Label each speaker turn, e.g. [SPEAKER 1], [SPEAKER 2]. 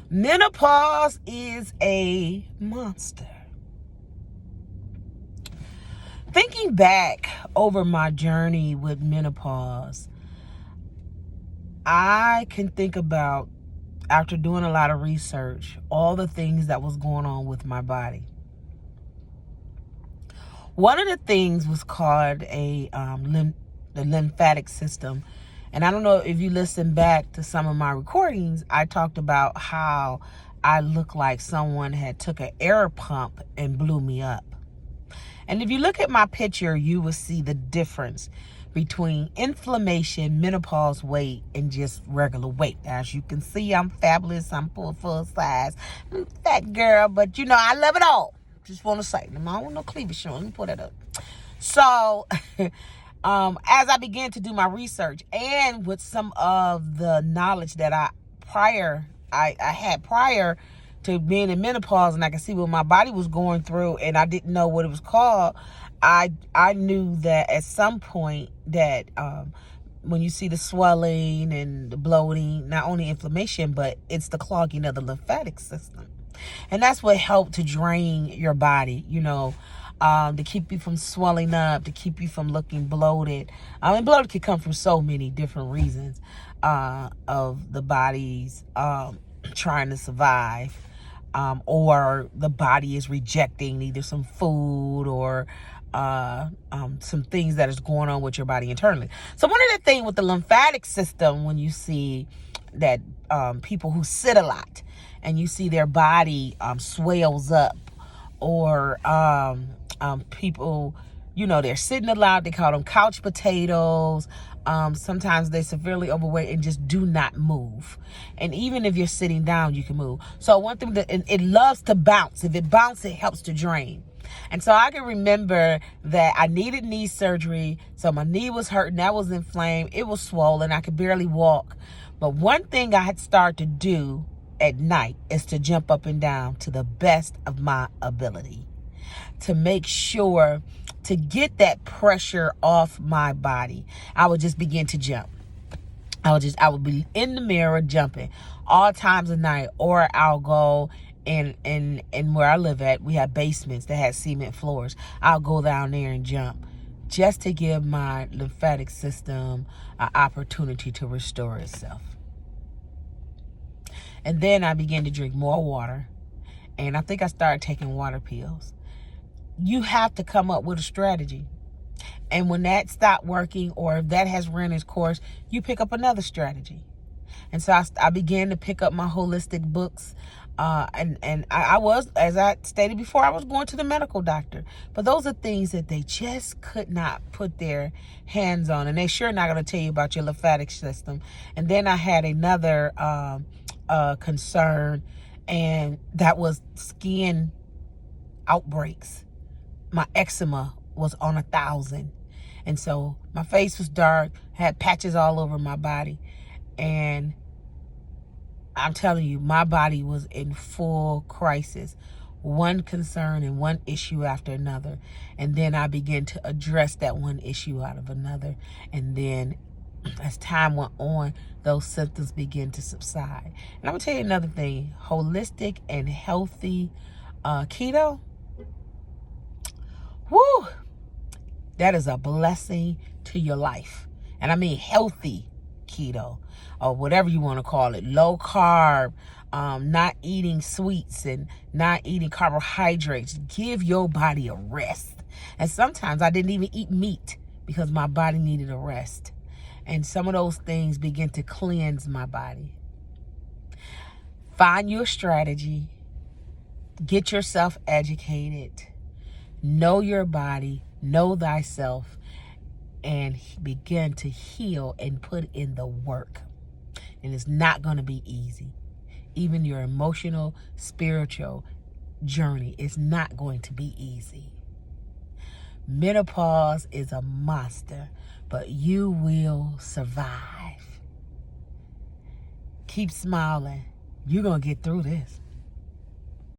[SPEAKER 1] Menopause is a monster. Thinking back over my journey with menopause, I can think about, after doing a lot of research, all the things that was going on with my body. One of the things was called the lymphatic system. And I don't know if you listen back to some of my recordings, I talked about how I look like someone had took an air pump and blew me up. And if you look at my picture, you will see the difference between inflammation, menopause weight, and just regular weight. As you can see, I'm fabulous. I'm full size. I'm a fat girl, but I love it all. Just want to say, I don't want no cleavage showing. Let me put it up. So, as I began to do my research, and with some of the knowledge that I had prior to being in menopause, and I could see what my body was going through, and I didn't know what it was called. I knew that at some point that when you see the swelling and the bloating, not only inflammation, but it's the clogging of the lymphatic system. And that's what helped to drain your body, to keep you from swelling up, to keep you from looking bloated. And bloated can come from so many different reasons of the body's trying to survive, or the body is rejecting either some food or some things that is going on with your body internally. So one of the things with the lymphatic system, when you see that people who sit a lot and you see their body swells up, or people, they're sitting a lot, they call them couch potatoes. Sometimes they're severely overweight and just do not move. And even if you're sitting down, you can move. So one thing that it loves to bounce. If it bounces, it helps to drain. And so I can remember that I needed knee surgery. So my knee was hurting. That was inflamed. It was swollen. I could barely walk. But one thing I had started to do at night is to jump up and down to the best of my ability, to make sure to get that pressure off my body. I would just begin to jump. I would be in the mirror jumping all times of night, or I'll go in where I live at, we have basements that had cement floors. I'll go down there and jump just to give my lymphatic system an opportunity to restore itself. And then I began to drink more water, and I think I started taking water pills. You have to come up with a strategy. And when that stopped working, or if that has run its course, you pick up another strategy. And so I began to pick up my holistic books. And I was, as I stated before, I was going to the medical doctor. But those are things that they just could not put their hands on. And they sure not going to tell you about your lymphatic system. And then I had another concern, and that was skin outbreaks. My eczema was on 1,000. And so my face was dark, had patches all over my body. And I'm telling you, my body was in full crisis. One concern and one issue after another. And then I began to address that one issue out of another. And then as time went on, those symptoms began to subside. And I'm going to tell you another thing. Holistic and healthy keto, woo, that is a blessing to your life. And I mean healthy keto, or whatever you want to call it. Low carb, not eating sweets and not eating carbohydrates. Give your body a rest. And sometimes I didn't even eat meat because my body needed a rest. And some of those things begin to cleanse my body. Find your strategy. Get yourself educated. Know your body. Know thyself. And begin to heal and put in the work. And it's not going to be easy. Even your emotional, spiritual journey is not going to be easy. Menopause is a monster, but you will survive. Keep smiling. You're going to get through this.